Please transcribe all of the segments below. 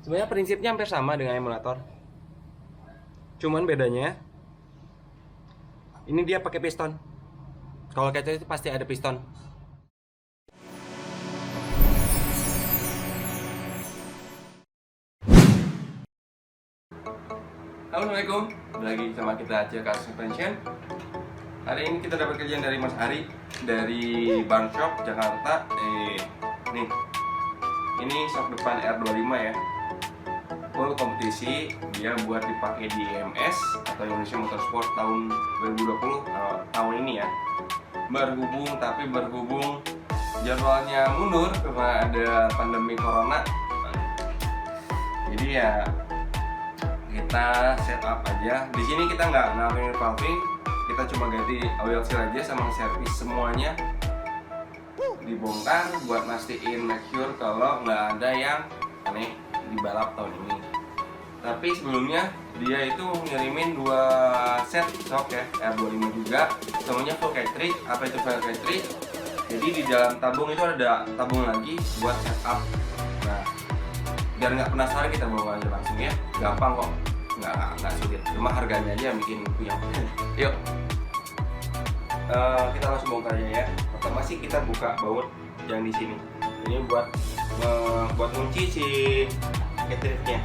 Sebenarnya prinsipnya hampir sama dengan emulator. Cuman bedanya ini dia pakai piston. Kalau kaca itu pasti ada piston. Assalamualaikum, lagi sama kita Acil Suspension. Hari ini kita dapat kerjaan dari Mas Ari dari Barn Shop Jakarta. Nih, ini sok depan R25 ya. Full kompetisi, dia buat dipakai di IMS atau Indonesia Motorsport tahun 2020 tahun ini ya. Berhubung jadwalnya mundur karena ada pandemi corona. Jadi ya kita setup aja. Di sini kita nggak ngelakuin valving, kita cuma ganti oil seal aja sama servis semuanya. Dibongkar buat mastiin make sure kalau nggak ada yang aneh di balap tahun ini. Tapi sebelumnya dia itu ngirimin 2 set shock ya, R25 juga, semuanya full cartridge. Apa itu full cartridge? Jadi di dalam tabung itu ada tabung lagi buat setup. Nah, biar nggak penasaran kita bawa aja langsung ya, gampang kok, nggak sulit, cuma harganya aja yang bikin puyeng. Yuk, kita langsung bongkar aja ya. Pertama sih kita buka baut yang di sini. Ini buat kunci si cartridge-nya.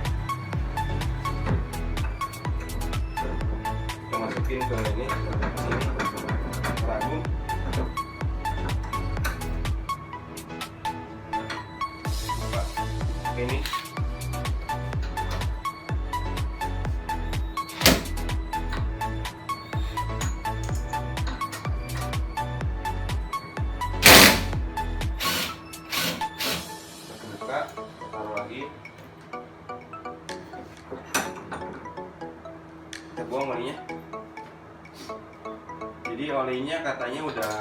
Kita masukin ke ini, sini, ragu. Buka ini. Taruh lagi, kita buang olinya. Jadi olinya katanya udah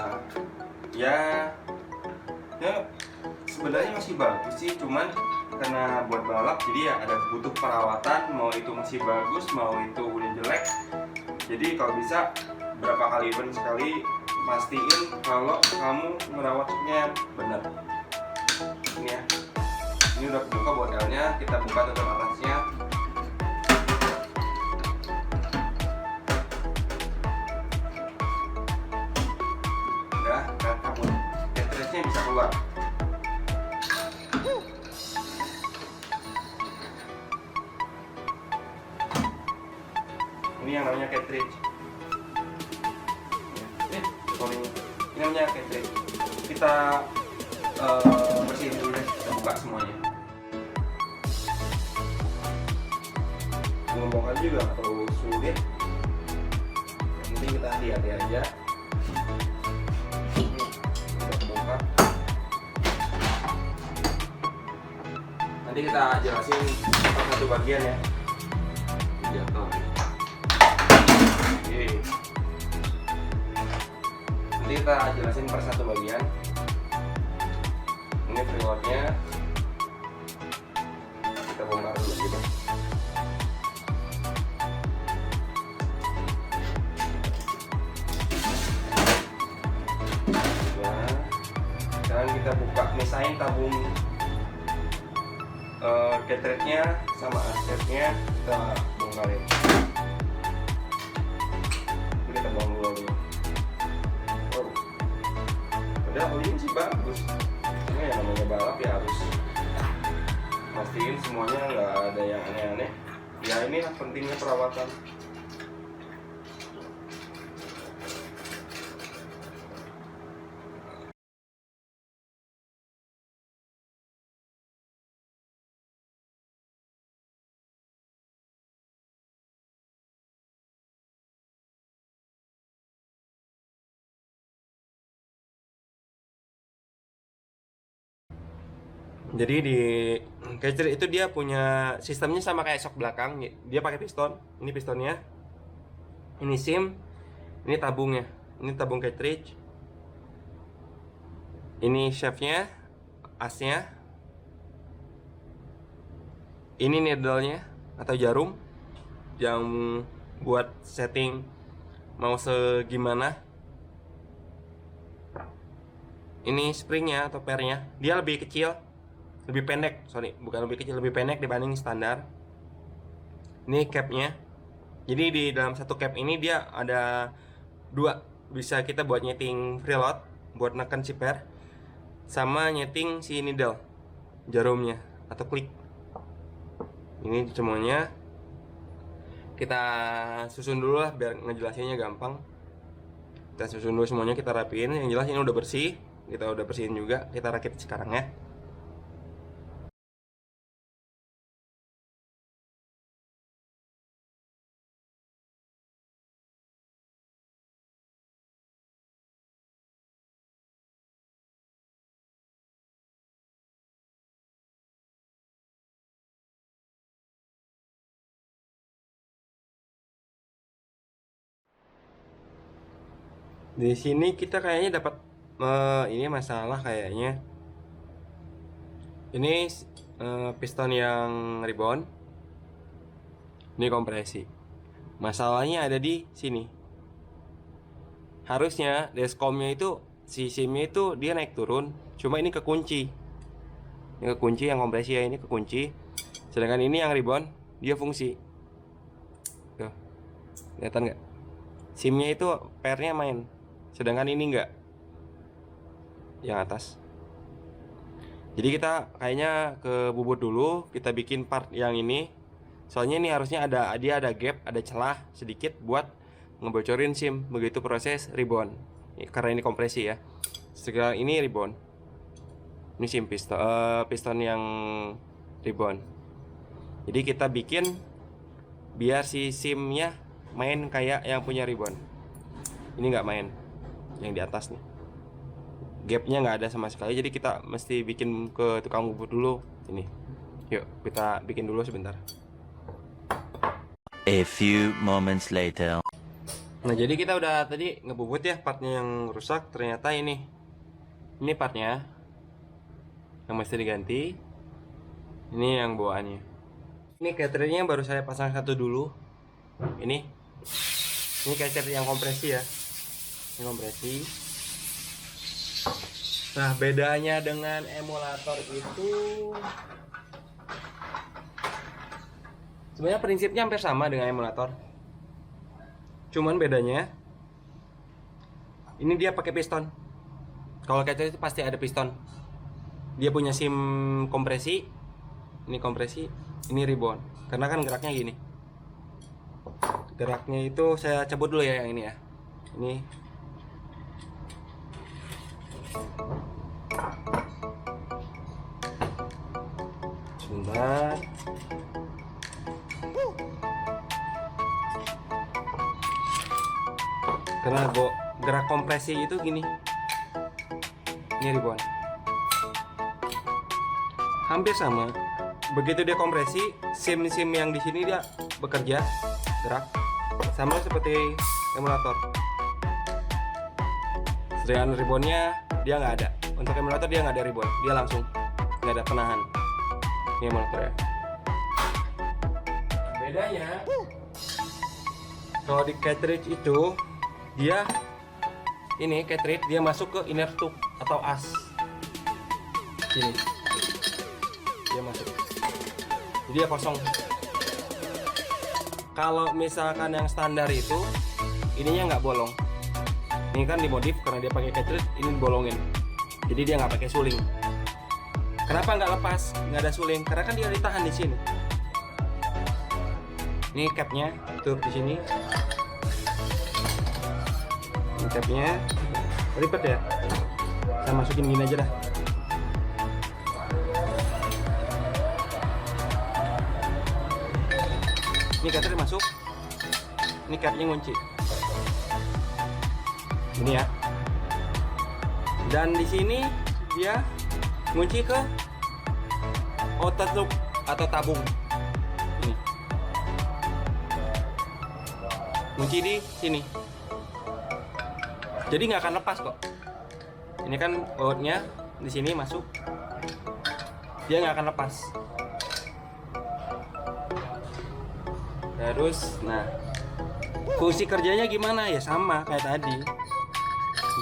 ya sebenarnya masih bagus sih, cuman karena buat balap jadi ya ada butuh perawatan, mau itu masih bagus mau itu udah jelek. Jadi kalau bisa berapa kali event sekali pastiin kalau kamu merawatnya benar. Ini ya, ini udah kebuka botolnya, kita buka tutup atasnya. Udah, kan kabut cartridge-nya bisa keluar. Ini yang namanya cartridge. Ini namanya cartridge. Kita bersihin dulu deh, kita buka semuanya. Membongkar juga nggak terlalu sulit, yang penting kita hati-hati aja. Kita bongkar, nanti kita jelasin satu bagian ya. Jatuh. Oke. Nanti kita jelasin per satu bagian. Ini preloadnya, kita bongkar dulu gitu. Nah, sekarang kita buka, misahin tabung cartridge-nya sama asetnya, kita bongkarin. Ini kita buang dulu olinya. Oh, udah olinya sih bagus. Cuma ya namanya balap ya harus pastiin semuanya nggak ada yang aneh-aneh. Ya ini pentingnya perawatan. Jadi di cartridge itu dia punya sistemnya sama kayak shock belakang. Dia pakai piston. Ini pistonnya. Ini SIM. Ini tabungnya. Ini tabung cartridge. Ini shaftnya, asnya. Ini needle-nya atau jarum yang buat setting mau segimana. Ini springnya atau pernya, dia lebih kecil lebih pendek, sorry, bukan lebih kecil, lebih pendek dibanding standar. Ini capnya. Jadi di dalam satu cap ini dia ada dua, bisa kita buat nyeting preload, buat neken si per, sama nyeting si needle, jarumnya atau klik. Ini semuanya kita susun dulu lah biar ngejelasinnya gampang. Kita susun dulu semuanya, kita rapiin. Yang jelas ini udah bersih, kita udah bersihin juga, kita rakit sekarang ya. Di sini kita kayaknya dapat ini masalah kayaknya. Ini piston yang rebound. Ini kompresi. Masalahnya ada di sini. Harusnya deskomnya itu si simnya itu dia naik turun, cuma ini kekunci. Ini kekunci yang kompresi ya, ini kekunci. Sedangkan ini yang rebound dia fungsi. Tuh. Kelihatan nggak? SIM-nya itu pairnya main. Sedangkan ini enggak. Yang atas. Jadi kita kayaknya ke bubut dulu, kita bikin part yang ini. Soalnya ini harusnya ada gap, ada celah sedikit buat ngebocorin SIM begitu proses rebound. Karena ini kompresi ya. Sekarang ini rebound. Ini SIM piston yang rebound. Jadi kita bikin biar si SIM-nya main kayak yang punya rebound. Ini nggak main, yang di atas nih. Gapnya nggak ada sama sekali, jadi kita mesti bikin ke tukang bubut dulu. Ini, yuk kita bikin dulu sebentar. A few moments later. Nah jadi kita udah tadi ngebubut ya partnya yang rusak. Ternyata ini partnya yang mesti diganti. Ini yang bawaannya. Ini cartridge-nya baru saya pasang satu dulu. Ini cartridge yang kompresi ya. Ini kompresi. Nah bedanya dengan emulator itu sebenarnya prinsipnya hampir sama dengan emulator. Cuman bedanya ini dia pakai piston. Kalau cartridge itu pasti ada piston. Dia punya SIM kompresi. Ini kompresi, ini rebound. Karena kan geraknya gini. Geraknya itu saya cabut dulu ya yang ini ya. Ini sebentar. Karena gerak kompresi itu gini. Ini rebound. Hampir sama. Begitu dia kompresi, SIM yang di sini dia bekerja, gerak, sama seperti emulator. Sedangkan reboundnya dia nggak ada. Untuk emulator dia nggak ada rebound, dia langsung nggak ada penahan. Ini emulator ya. Bedanya, kalau di cartridge itu dia ini cartridge dia masuk ke inner tube atau as. Sini. Dia masuk. Jadi dia kosong. Kalau misalkan yang standar itu ininya nggak bolong. Ini kan dimodif karena dia pakai cartridge, ini dibolongin. Jadi dia nggak pakai suling. Kenapa nggak lepas? Nggak ada suling? Karena kan dia ditahan di sini. Ini capnya tuh di sini. Ini capnya ribet ya. Saya masukin gini aja dah. Ini cartridge masuk. Ini capnya ngunci. Ini ya. Dan di sini dia ngunci ke outer loop atau tabung. Ini. Ngunci di sini. Jadi nggak akan lepas kok. Ini kan bautnya di sini masuk. Dia nggak akan lepas. Terus, nah, fungsi kerjanya gimana? Ya sama kayak tadi.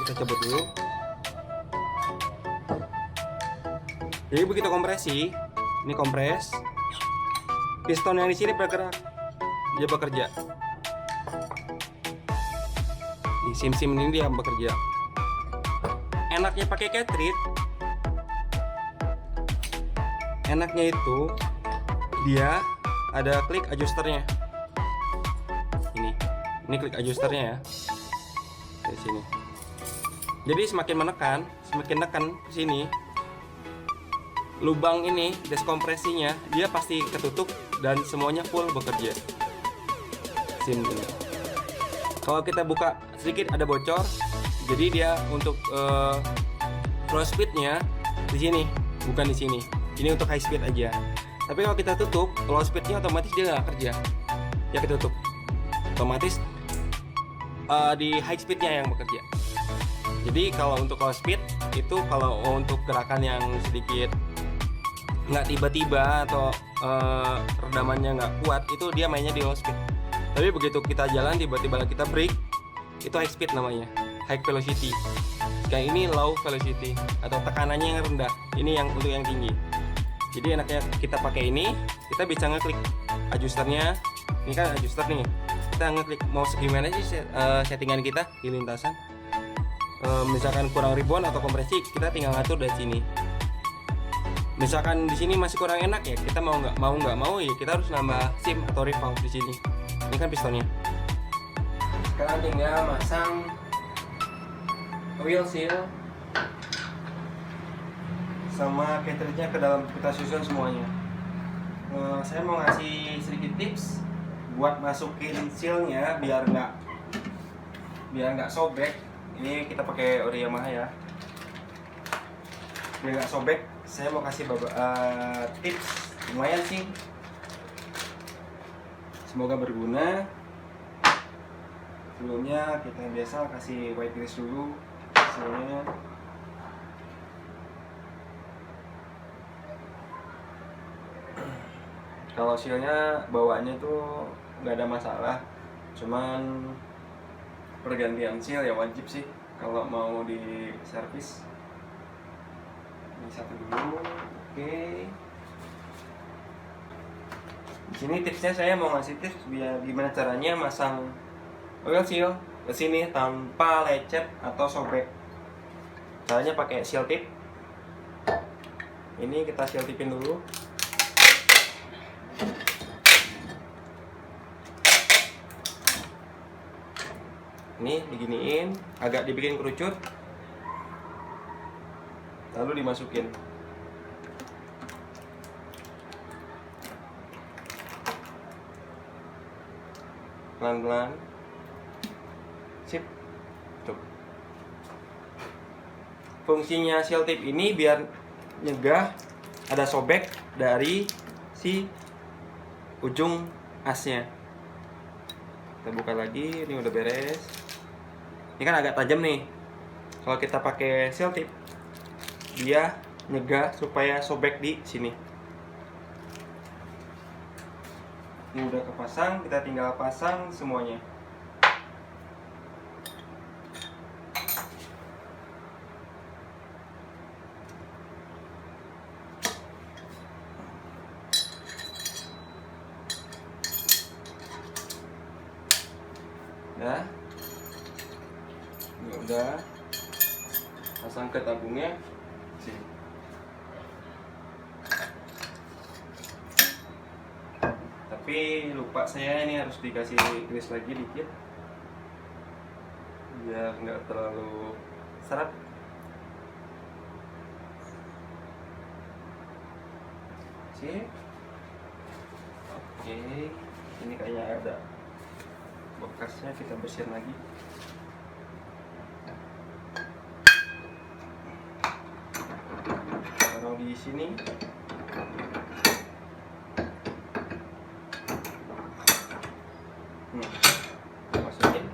Kita coba dulu. Jadi begitu kompresi, ini kompres, piston yang di sini bergerak, dia bekerja. Di sim-sim ini dia bekerja. Enaknya pakai cartridge, enaknya itu dia ada klik adjusternya. Ini klik adjusternya ya, di sini. Jadi semakin menekan, semakin nekan ke sini, lubang ini deskompresinya dia pasti ketutup dan semuanya full bekerja. Sim ini. Kalau kita buka sedikit ada bocor, jadi dia untuk flow speednya di sini, bukan di sini. Ini untuk high speed aja. Tapi kalau kita tutup, low speednya otomatis dia nggak kerja. Ya ketutup. Otomatis di high speednya yang bekerja. Jadi kalau untuk low speed itu kalau untuk gerakan yang sedikit nggak tiba-tiba atau redamannya nggak kuat, itu dia mainnya di low speed. Tapi begitu kita jalan tiba-tiba kita brake, itu high speed namanya, high velocity. Sekarang ini low velocity atau tekanannya yang rendah. Ini yang untuk yang tinggi. Jadi enaknya kita pakai ini, kita bisa ngeklik adjusternya. Ini kan adjuster nih. Kita ngeklik mau segimana sih settingan kita di lintasan. Misalkan kurang ribbon atau kompresi, kita tinggal ngatur dari sini. Misalkan di sini masih kurang enak ya, kita mau nggak mau ya kita harus nambah sim atau revolve di sini. Ini kan pistonnya. Sekarang tinggal masang wheel seal sama cartridge-nya ke dalam, kita susun semuanya. Saya mau ngasih sedikit tips buat masukin seal-nya biar nggak sobek. Ini kita pakai ori Yamaha ya, biar nggak sobek. Saya mau kasih tips lumayan sih, semoga berguna. Sebelumnya kita biasa kasih white grease dulu hasilnya. Kalau sealnya bawaannya tuh nggak ada masalah, cuman pergantian seal ya wajib sih kalau mau di servis. Ini satu dulu, oke. Di sini tipsnya saya mau ngasih tips biar gimana caranya masang oil seal ke sini tanpa lecet atau sobek. Caranya pakai seal tip. Ini kita seal tipin dulu. Ini diginiin, agak dibikin kerucut, lalu dimasukin. Pelan-pelan. Sip. Tuh. Fungsinya seal tip ini biar nyegah ada sobek dari si ujung asnya. Kita buka lagi, ini udah beres. Ini kan agak tajam nih. Kalau kita pakai seal tip, dia nyegah supaya sobek di sini. Ini udah kepasang, kita tinggal pasang semuanya. Nah, ini udah pasang ke tabungnya sini. Tapi lupa saya, ini harus dikasih grease lagi dikit biar nggak terlalu seret. Sip. Oke, ini kayaknya ada bekasnya, kita bersihin lagi. Taruh di sini. Masukin.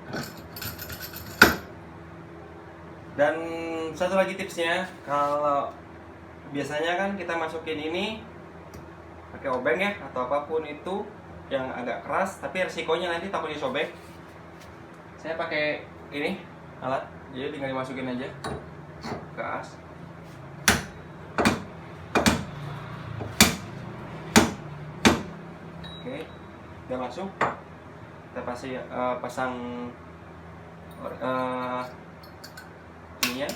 Dan satu lagi tipsnya, kalau biasanya kan kita masukin ini pakai obeng ya atau apapun itu yang agak keras, tapi resikonya nanti takut disobek. Saya pakai ini alat, jadi tinggal dimasukin aja ke as. Oke, udah masuk. Kita pasang ininya.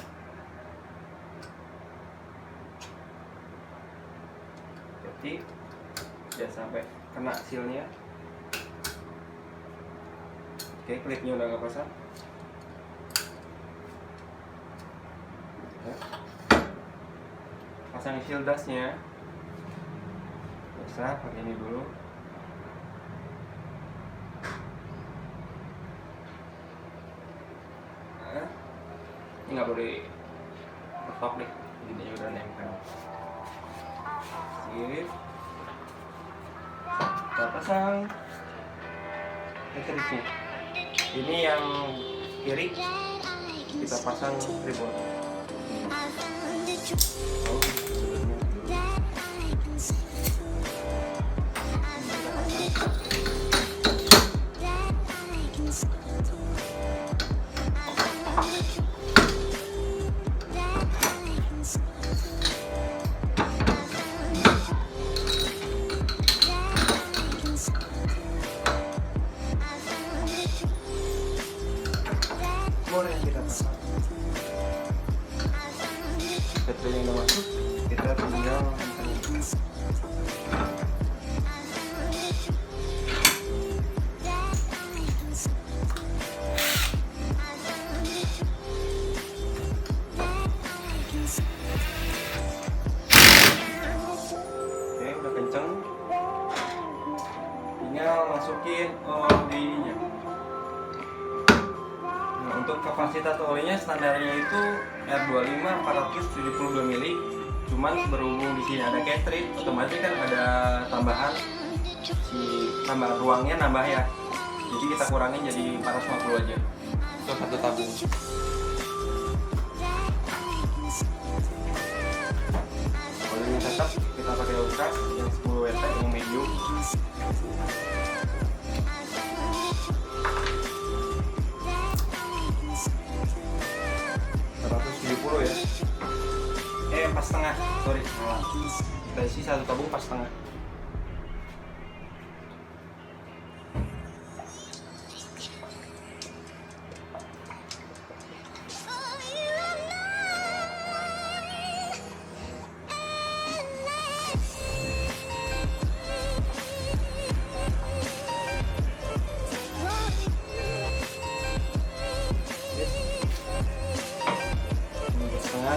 Jadi jangan sampai kena sealnya. Oke, klipnya udah nggak pasang. Pasang seal dustnya. Bisa pakai ini dulu. Ini nggak boleh letok deh, ini udah nempel. Sip. Kita pasang cartridge-nya. Ini yang kiri kita pasang tripod. Boleh kita pasang. Baterai yang udah masuk, kita tinggal pasang. Oke, udah kenceng. Tinggal masukin olinya. Untuk kapasitas olinya standarnya itu R25 472 mili. Cuman berhubung di sini ada cartridge, otomatis kan ada tambahan ruangnya nambah ya. Jadi kita kurangin jadi 450 aja. Itu satu tabung. Olinya tetap kita pakai Ultras yang 10 WT yang medium. Ya, 4,5, sorry, salah. Kita isi satu tabung 4,5.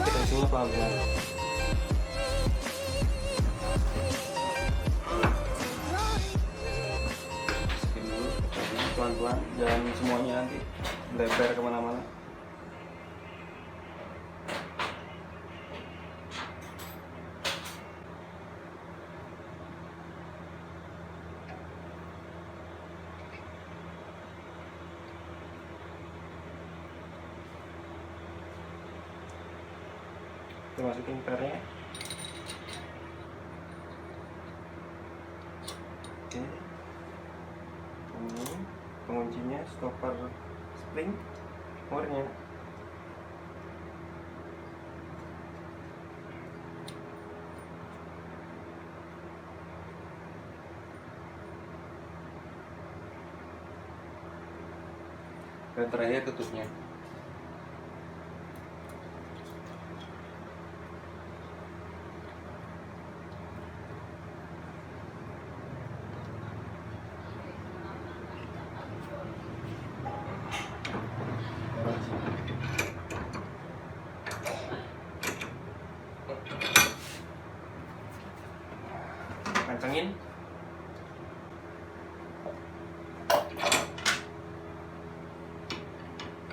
Kita isinya pelan-pelan. Masukin dulu pelan-pelan, jangan semuanya nanti lebar kemana-mana. Kita masukin pernya. Oke. Ini penguncinya, stopper spring murnya. Dan terakhir tutupnya. Kencengin.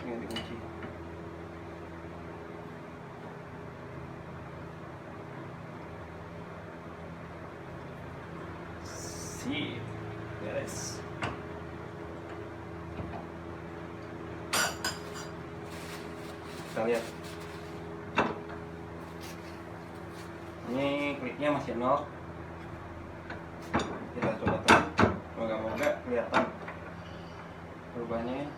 Ini dikunci. Sip. Yes. Kita lihat. Ini kliknya masih 0. Kita coba tekan, moga-moga kelihatan perubahannya.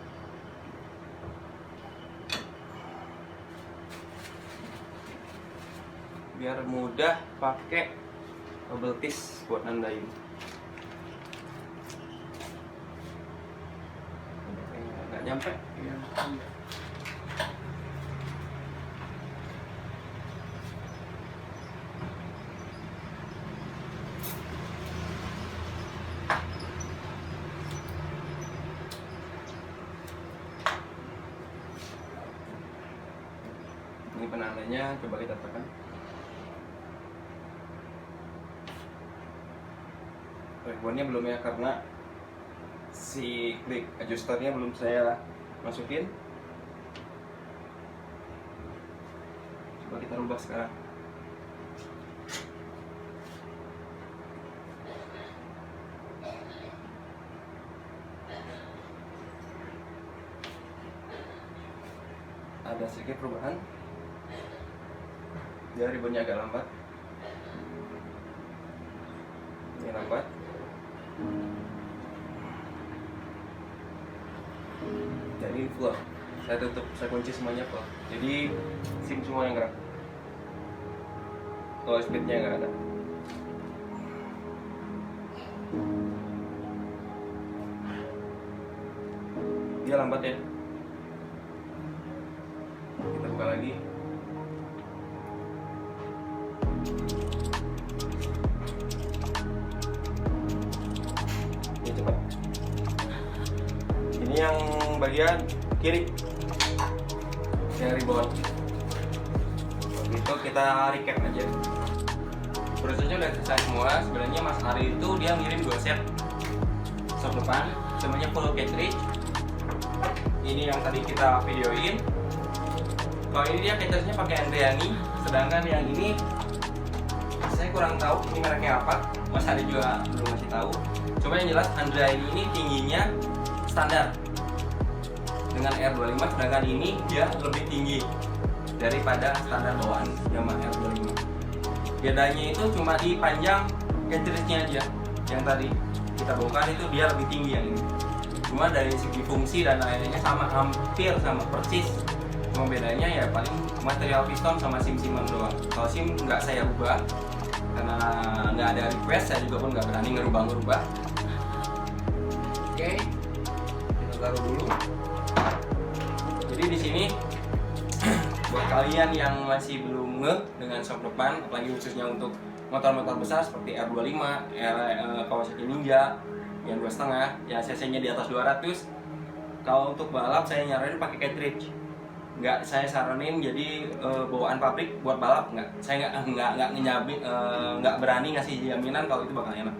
Biar mudah pakai bubble piece buat nandain. nggak nyampe. Iya. Ini penandanya, coba kita tekan. Ribbonnya belum ya, karena si klik adjusternya belum saya masukin. Coba kita rubah sekarang. Ada sedikit perubahan. Dia ribbonnya agak lambat. Ini lambat. Jadi full. Saya tutup, saya kunci semuanya full. Jadi SIM semua yang gerak. Kalau speednya nggak ada. Dia lambat ya. Kita buka lagi. Ini cepat. Ini yang bagian kiri yang ribbon. Begitu kita recap aja. Prosesnya udah selesai semua. Sebenarnya Mas Ari itu dia ngirim 2 set shock depan, semuanya full cartridge. Ini yang tadi kita videoin. Kalau ini dia cartridge-nya pakai Andreani, sedangkan yang ini saya kurang tahu ini mereknya apa. Mas Ari juga belum ngasih tahu. Cuma yang jelas Andreani ini tingginya standar dengan R25, sedangkan ini dia lebih tinggi daripada standar bawaan Yamaha R25. Bedanya itu cuma di panjang cartridge-nya aja. Yang tadi kita bongkar itu dia lebih tinggi yang ini. Cuma dari segi fungsi dan lainnya sama, hampir sama persis. Cuma bedanya ya paling material piston sama sim-siman doang. Kalau sim nggak saya ubah karena nggak ada request, saya juga pun nggak berani ngerubah-ngerubah. Oke, kita taruh dulu. Jadi di sini buat kalian yang masih belum ngeh dengan shock depan, apalagi khususnya untuk motor-motor besar seperti R25, Kawasaki Ninja yang 2,5, ya cc-nya di atas 200. Kalau untuk balap saya nyaranin pakai cartridge. Nggak saya saranin jadi bawaan pabrik buat balap, nggak. Saya nggak berani ngasih jaminan kalau itu bakal enak.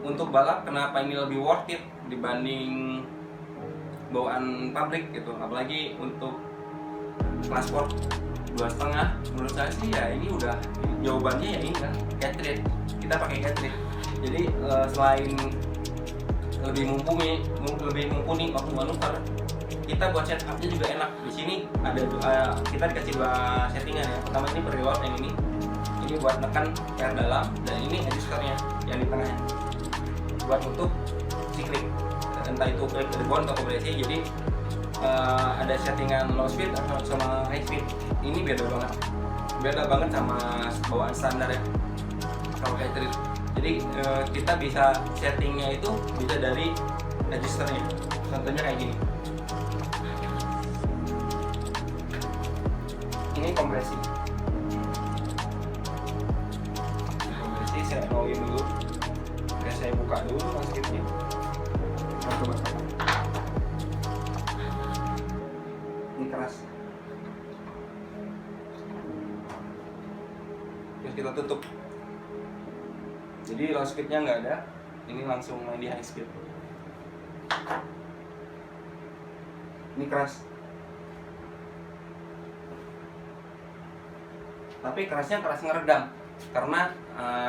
Untuk balap kenapa ini lebih worth it dibanding bawaan pabrik gitu, apalagi untuk transport 2,5, menurut saya sih ya ini udah jawabannya ya ini kan cartridge. Kita pakai cartridge. Jadi selain lebih mumpuni waktu manuver, kita buat setupnya juga enak. Di sini ada kita dikasih 2 settingan ya. Pertama ini pre-load yang ini buat tekan air dalam, dan ini adjusternya yang di tengahnya buat nutup si klik, entah itu klik ribbon atau kompresi. Jadi ada settingan low speed atau sama high speed. Ini beda banget sama bawaan standar ya kalau cartridge. Jadi kita bisa settingnya itu bisa dari adjusternya. Contohnya kayak gini. Ini kompresi. Kompresi saya nolin dulu. Oke, saya buka dulu speednya. Nah, coba. Ini keras. Terus kita tutup. Jadi low speednya nggak ada. Ini langsung main di high speed. Ini keras. Tapi kerasnya keras ngeredam karena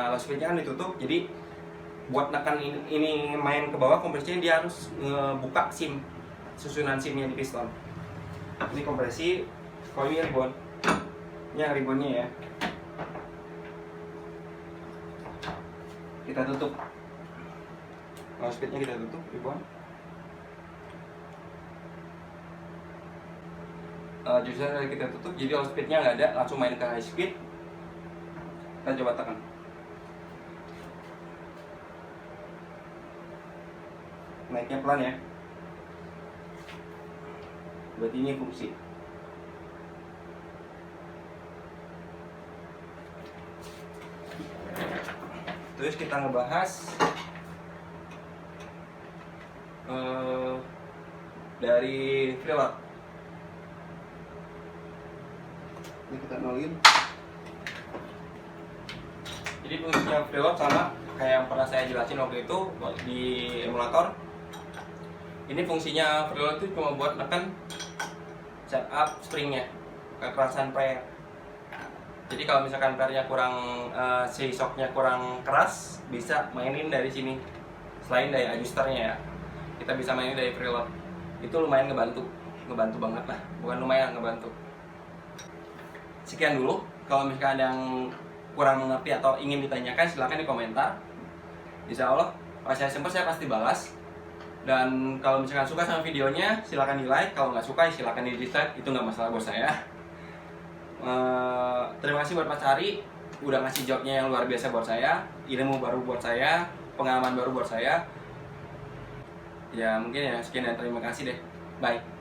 low speednya kan ditutup. Jadi buat nekan ini main ke bawah, kompresinya dia harus buka sim, susunan simnya di piston. Ini kompresi. Kalau ini ribbon, ini yang ribbonnya ya. Kita tutup low speednya, kita tutup ribbon. Justru kita tutup, jadi low speednya nggak ada, langsung main ke high speed. Kita coba tekan. Naiknya pelan ya. Berarti ini fungsi. Terus kita ngebahas dari preload. Ini kita nolin. Jadi fungsinya preload sama kayak yang pernah saya jelasin waktu itu di emulator. Ini fungsinya preload itu cuma buat neken setup springnya, kekerasan per. Jadi kalau misalkan pernya kurang, si shocknya kurang keras, bisa mainin dari sini. Selain dari adjusternya ya, kita bisa mainin dari preload. Itu lumayan ngebantu banget lah. Bukan lumayan, ngebantu. Sekian dulu. Kalau misalkan ada yang kurang mengerti atau ingin ditanyakan, silahkan di komentar. Insya Allah, kalau saya sempat saya pasti balas. Dan kalau misalkan suka sama videonya, silahkan di like. Kalau nggak suka, silahkan di dislike. Itu nggak masalah buat saya. Terima kasih buat Mas Ari udah ngasih jobnya yang luar biasa buat saya, ilmu baru buat saya, pengalaman baru buat saya. Ya mungkin ya sekian dan terima kasih deh. Bye.